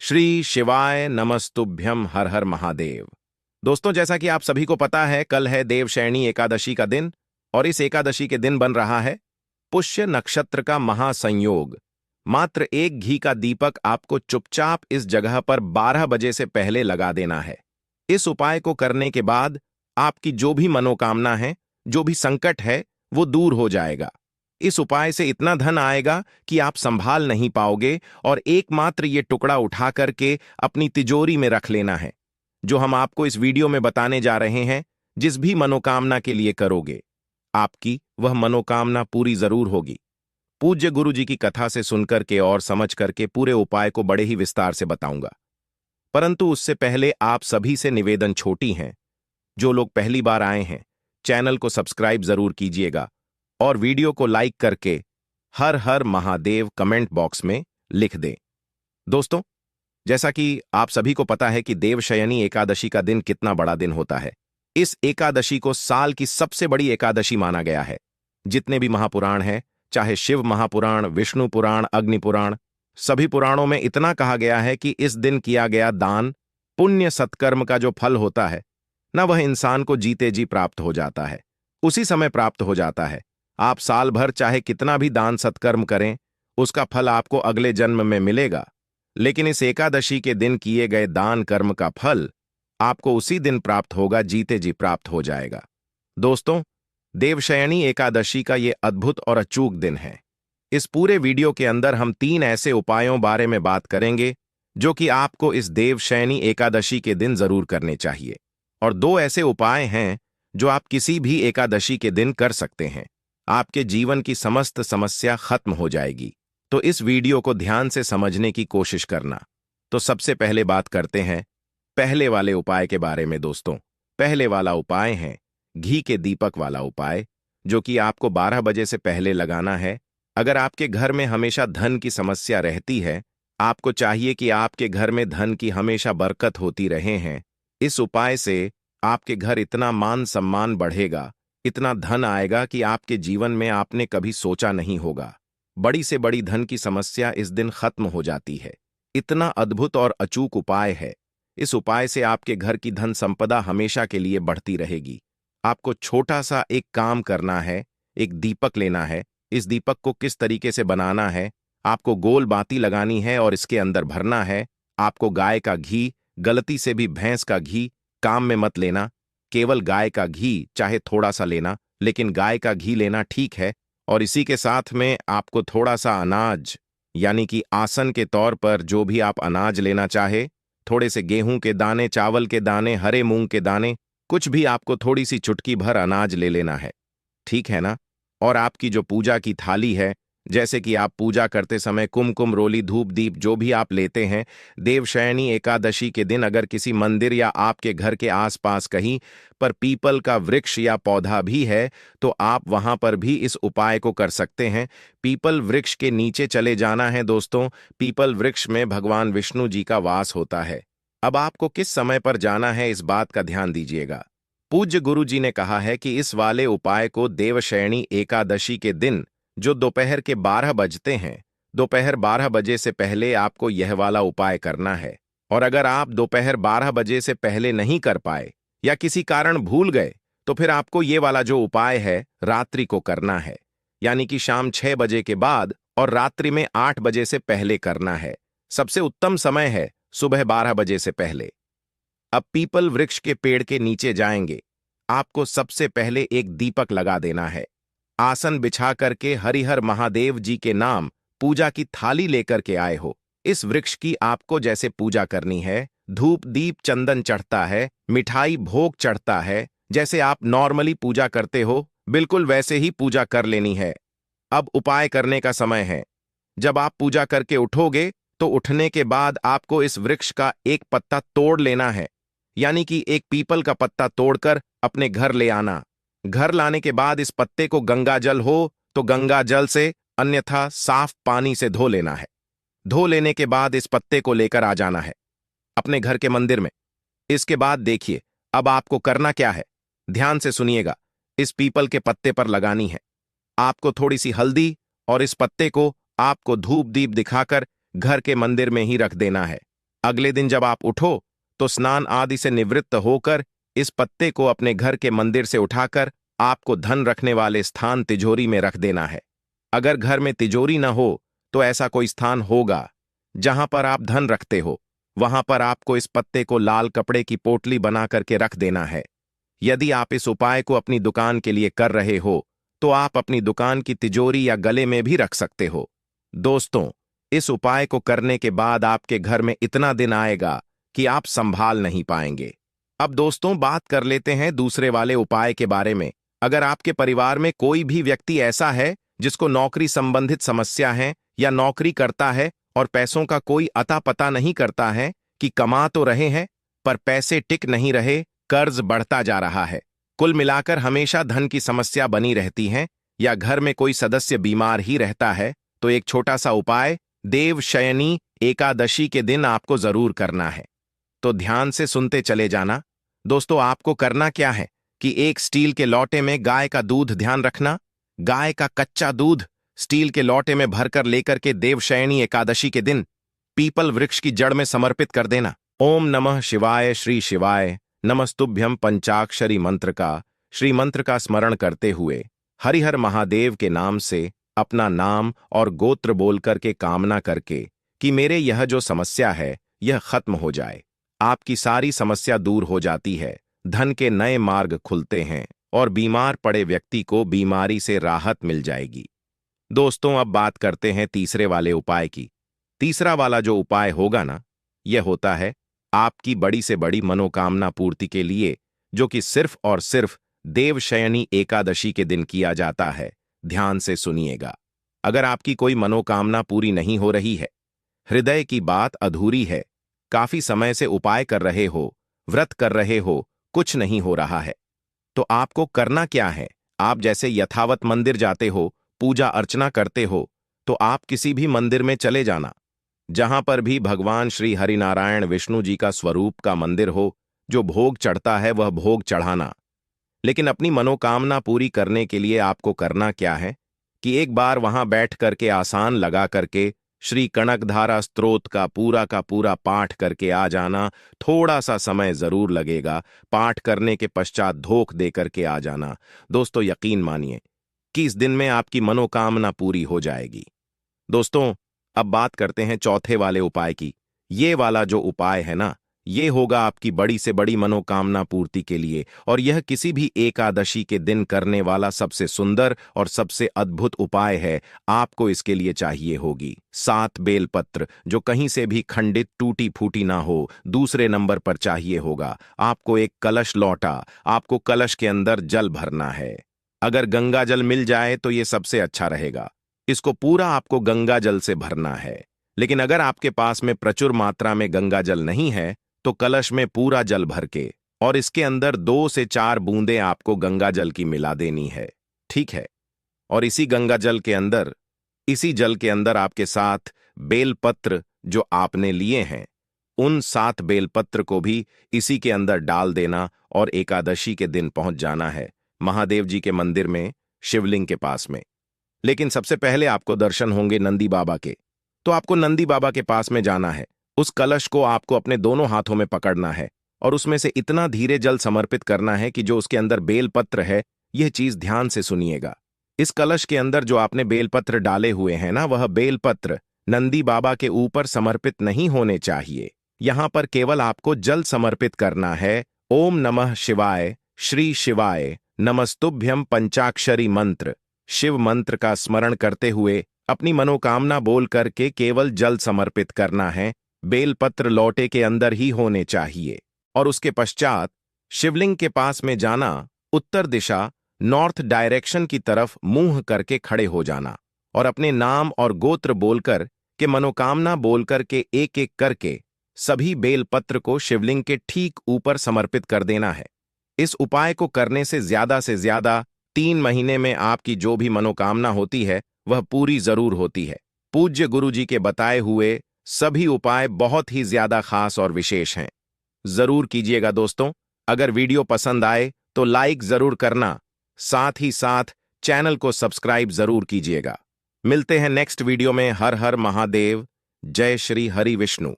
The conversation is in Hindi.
श्री शिवाय नमस्तुभ्यम हर हर महादेव। दोस्तों, जैसा कि आप सभी को पता है, कल है देवशयनी एकादशी का दिन और इस एकादशी के दिन बन रहा है पुष्य नक्षत्र का महासंयोग। मात्र एक घी का दीपक आपको चुपचाप इस जगह पर 12 बजे से पहले लगा देना है। इस उपाय को करने के बाद आपकी जो भी मनोकामना है, जो भी संकट है, वो दूर हो जाएगा। इस उपाय से इतना धन आएगा कि आप संभाल नहीं पाओगे और एकमात्र ये टुकड़ा उठा करके अपनी तिजोरी में रख लेना है। जो हम आपको इस वीडियो में बताने जा रहे हैं, जिस भी मनोकामना के लिए करोगे, आपकी वह मनोकामना पूरी जरूर होगी। पूज्य गुरु जी की कथा से सुनकर के और समझ करके पूरे उपाय को बड़े ही विस्तार से बताऊंगा, परंतु उससे पहले आप सभी से निवेदन छोटी है। जो लोग पहली बार आए हैं, चैनल को सब्सक्राइब जरूर कीजिएगा और वीडियो को लाइक करके हर हर महादेव कमेंट बॉक्स में लिख दें। दोस्तों, जैसा कि आप सभी को पता है कि देवशयनी एकादशी का दिन कितना बड़ा दिन होता है। इस एकादशी को साल की सबसे बड़ी एकादशी माना गया है। जितने भी महापुराण हैं, चाहे शिव महापुराण, विष्णु पुराण, अग्नि पुराण, सभी पुराणों में इतना कहा गया है कि इस दिन किया गया दान, पुण्य सत्कर्म का जो फल होता है ना, वह इंसान को जीते जी प्राप्त हो जाता है, उसी समय प्राप्त हो जाता है। आप साल भर चाहे कितना भी दान सत्कर्म करें, उसका फल आपको अगले जन्म में मिलेगा, लेकिन इस एकादशी के दिन किए गए दान कर्म का फल आपको उसी दिन प्राप्त होगा, जीते जी प्राप्त हो जाएगा। दोस्तों, देवशयनी एकादशी का ये अद्भुत और अचूक दिन है। इस पूरे वीडियो के अंदर हम 3 ऐसे उपायों बारे में बात करेंगे जो कि आपको इस देवशयनी एकादशी के दिन जरूर करने चाहिए, और 2 ऐसे उपाय हैं जो आप किसी भी एकादशी के दिन कर सकते हैं। आपके जीवन की समस्त समस्या खत्म हो जाएगी। तो इस वीडियो को ध्यान से समझने की कोशिश करना। तो सबसे पहले बात करते हैं पहले वाले उपाय के बारे में। दोस्तों, पहले वाला उपाय है घी के दीपक वाला उपाय, जो कि आपको 12 बजे से पहले लगाना है। अगर आपके घर में हमेशा धन की समस्या रहती है, आपको चाहिए कि आपके घर में धन की हमेशा बरकत होती रहे हैं, इस उपाय से आपके घर इतना मान सम्मान बढ़ेगा, इतना धन आएगा कि आपके जीवन में आपने कभी सोचा नहीं होगा। बड़ी से बड़ी धन की समस्या इस दिन खत्म हो जाती है। इतना अद्भुत और अचूक उपाय है। इस उपाय से आपके घर की धन संपदा हमेशा के लिए बढ़ती रहेगी। आपको छोटा सा एक काम करना है, एक दीपक लेना है। इस दीपक को किस तरीके से बनाना है, आपको गोल बाती लगानी है और इसके अंदर भरना है। आपको गाय का घी, गलती से भी भैंस का घी काम में मत लेना, केवल गाय का घी, चाहे थोड़ा सा लेना, लेकिन गाय का घी लेना ठीक है। और इसी के साथ में आपको थोड़ा सा अनाज, यानी कि आसन के तौर पर जो भी आप अनाज लेना चाहे, थोड़े से गेहूं के दाने, चावल के दाने, हरे मूंग के दाने, कुछ भी आपको थोड़ी सी चुटकी भर अनाज ले लेना है, ठीक है ना। और आपकी जो पूजा की थाली है, जैसे कि आप पूजा करते समय कुमकुम, रोली, धूप, दीप जो भी आप लेते हैं, देवशयनी एकादशी के दिन अगर किसी मंदिर या आपके घर के आसपास कहीं पर पीपल का वृक्ष या पौधा भी है, तो आप वहां पर भी इस उपाय को कर सकते हैं। पीपल वृक्ष के नीचे चले जाना है। दोस्तों, पीपल वृक्ष में भगवान विष्णु जी का वास होता है। अब आपको किस समय पर जाना है, इस बात का ध्यान दीजिएगा। पूज्य गुरु जी ने कहा है कि इस वाले उपाय को देवशयनी एकादशी के दिन, जो दोपहर के 12 बजते हैं, दोपहर 12 बजे से पहले आपको यह वाला उपाय करना है। और अगर आप दोपहर 12 बजे से पहले नहीं कर पाए या किसी कारण भूल गए, तो फिर आपको ये वाला जो उपाय है रात्रि को करना है, यानी कि शाम 6 बजे के बाद और रात्रि में 8 बजे से पहले करना है। सबसे उत्तम समय है सुबह 12 बजे से पहले। अब पीपल वृक्ष के पेड़ के नीचे जाएंगे, आपको सबसे पहले एक दीपक लगा देना है। आसन बिछा करके हरिहर महादेव जी के नाम पूजा की थाली लेकर के आए हो। इस वृक्ष की आपको जैसे पूजा करनी है, धूप दीप चंदन चढ़ता है, मिठाई भोग चढ़ता है, जैसे आप नॉर्मली पूजा करते हो, बिल्कुल वैसे ही पूजा कर लेनी है। अब उपाय करने का समय है। जब आप पूजा करके उठोगे, तो उठने के बाद आपको इस वृक्ष का एक पत्ता तोड़ लेना है, यानी कि एक पीपल का पत्ता तोड़कर अपने घर ले आना। घर लाने के बाद इस पत्ते को गंगा जल हो तो गंगा जल से, अन्यथा साफ पानी से धो लेना है। धो लेने के बाद इस पत्ते को लेकर आ जाना है अपने घर के मंदिर में। इसके बाद देखिए, अब आपको करना क्या है, ध्यान से सुनिएगा। इस पीपल के पत्ते पर लगानी है आपको थोड़ी सी हल्दी, और इस पत्ते को आपको धूप दीप दिखाकर घर के मंदिर में ही रख देना है। अगले दिन जब आप उठो तो स्नान आदि से निवृत्त होकर इस पत्ते को अपने घर के मंदिर से उठाकर आपको धन रखने वाले स्थान तिजोरी में रख देना है। अगर घर में तिजोरी न हो तो ऐसा कोई स्थान होगा जहां पर आप धन रखते हो, वहां पर आपको इस पत्ते को लाल कपड़े की पोटली बना करके रख देना है। यदि आप इस उपाय को अपनी दुकान के लिए कर रहे हो तो आप अपनी दुकान की तिजोरी या गले में भी रख सकते हो। दोस्तों, इस उपाय को करने के बाद आपके घर में इतना दिन आएगा कि आप संभाल नहीं पाएंगे। अब दोस्तों, बात कर लेते हैं दूसरे वाले उपाय के बारे में। अगर आपके परिवार में कोई भी व्यक्ति ऐसा है जिसको नौकरी संबंधित समस्या है या नौकरी करता है और पैसों का कोई अता पता नहीं करता है कि कमा तो रहे हैं पर पैसे टिक नहीं रहे, कर्ज बढ़ता जा रहा है, कुल मिलाकर हमेशा धन की समस्या बनी रहती है, या घर में कोई सदस्य बीमार ही रहता है, तो एक छोटा सा उपाय देवशयनी एकादशी के दिन आपको जरूर करना है। तो ध्यान से सुनते चले जाना। दोस्तों, आपको करना क्या है कि एक स्टील के लोटे में गाय का दूध, ध्यान रखना, गाय का कच्चा दूध स्टील के लोटे में भरकर लेकर के देवशयनी एकादशी के दिन पीपल वृक्ष की जड़ में समर्पित कर देना। ओम नमः शिवाय, श्री शिवाय नमस्तुभ्यम पंचाक्षरी मंत्र का स्मरण करते हुए हरिहर महादेव के नाम से अपना नाम और गोत्र बोल करके कामना करके कि मेरे यह जो समस्या है यह खत्म हो जाए। आपकी सारी समस्या दूर हो जाती है, धन के नए मार्ग खुलते हैं और बीमार पड़े व्यक्ति को बीमारी से राहत मिल जाएगी। दोस्तों, अब बात करते हैं तीसरे वाले उपाय की। तीसरा वाला जो उपाय होगा ना, यह होता है आपकी बड़ी से बड़ी मनोकामना पूर्ति के लिए, जो कि सिर्फ और सिर्फ देवशयनी एकादशी के दिन किया जाता है। ध्यान से सुनिएगा। अगर आपकी कोई मनोकामना पूरी नहीं हो रही है, हृदय की बात अधूरी है, काफी समय से उपाय कर रहे हो, व्रत कर रहे हो, कुछ नहीं हो रहा है, तो आपको करना क्या है? आप जैसे यथावत मंदिर जाते हो, पूजा अर्चना करते हो, तो आप किसी भी मंदिर में चले जाना जहां पर भी भगवान श्री हरिनारायण विष्णु जी का स्वरूप का मंदिर हो। जो भोग चढ़ता है वह भोग चढ़ाना। लेकिन अपनी मनोकामना पूरी करने के लिए आपको करना क्या है कि एक बार वहां बैठ करके आसान लगा करके श्री कनकधारा स्तोत्र का पूरा पाठ करके आ जाना। थोड़ा सा समय जरूर लगेगा, पाठ करने के पश्चात धोख दे करके आ जाना। दोस्तों, यकीन मानिए कि इस दिन में आपकी मनोकामना पूरी हो जाएगी। दोस्तों, अब बात करते हैं चौथे वाले उपाय की। ये वाला जो उपाय है ना, ये होगा आपकी बड़ी से बड़ी मनोकामना पूर्ति के लिए, और यह किसी भी एकादशी के दिन करने वाला सबसे सुंदर और सबसे अद्भुत उपाय है। आपको इसके लिए चाहिए होगी 7 बेलपत्र, जो कहीं से भी खंडित टूटी फूटी ना हो। दूसरे नंबर पर चाहिए होगा आपको एक कलश लौटा। आपको कलश के अंदर जल भरना है। अगर गंगा जल मिल जाए तो ये सबसे अच्छा रहेगा। इसको पूरा आपको गंगा जल से भरना है। लेकिन अगर आपके पास में प्रचुर मात्रा में गंगा जल नहीं है तो कलश में पूरा जल भर के और इसके अंदर 2 से 4 बूंदें आपको गंगा जल की मिला देनी है। ठीक है? और इसी गंगा जल के अंदर, इसी जल के अंदर आपके साथ बेलपत्र जो आपने लिए हैं, उन 7 बेलपत्र को भी इसी के अंदर डाल देना और एकादशी के दिन पहुंच जाना है महादेव जी के मंदिर में, शिवलिंग के पास में। लेकिन सबसे पहले आपको दर्शन होंगे नंदी बाबा के, तो आपको नंदी बाबा के पास में जाना है। उस कलश को आपको अपने दोनों हाथों में पकड़ना है और उसमें से इतना धीरे जल समर्पित करना है कि जो उसके अंदर बेलपत्र है, यह चीज ध्यान से सुनिएगा। इस कलश के अंदर जो आपने बेलपत्र डाले हुए हैं ना, वह बेलपत्र नंदी बाबा के ऊपर समर्पित नहीं होने चाहिए। यहां पर केवल आपको जल समर्पित करना है। ओम नमः शिवाय, श्री शिवाय नमस्तुभ्यम पंचाक्षरी मंत्र, शिव मंत्र का स्मरण करते हुए अपनी मनोकामना बोल करके केवल जल समर्पित करना है। बेलपत्र लोटे के अंदर ही होने चाहिए और उसके पश्चात शिवलिंग के पास में जाना, उत्तर दिशा नॉर्थ डायरेक्शन की तरफ मुंह करके खड़े हो जाना और अपने नाम और गोत्र बोलकर के मनोकामना बोलकर के एक एक करके सभी बेलपत्र को शिवलिंग के ठीक ऊपर समर्पित कर देना है। इस उपाय को करने से ज्यादा 3 महीने में आपकी जो भी मनोकामना होती है वह पूरी जरूर होती है। पूज्य गुरु जी के बताए हुए सभी उपाय बहुत ही ज्यादा खास और विशेष हैं। जरूर कीजिएगा दोस्तों। अगर वीडियो पसंद आए तो लाइक जरूर करना, साथ ही साथ चैनल को सब्सक्राइब जरूर कीजिएगा। मिलते हैं नेक्स्ट वीडियो में। हर हर महादेव। जय श्री हरि विष्णु।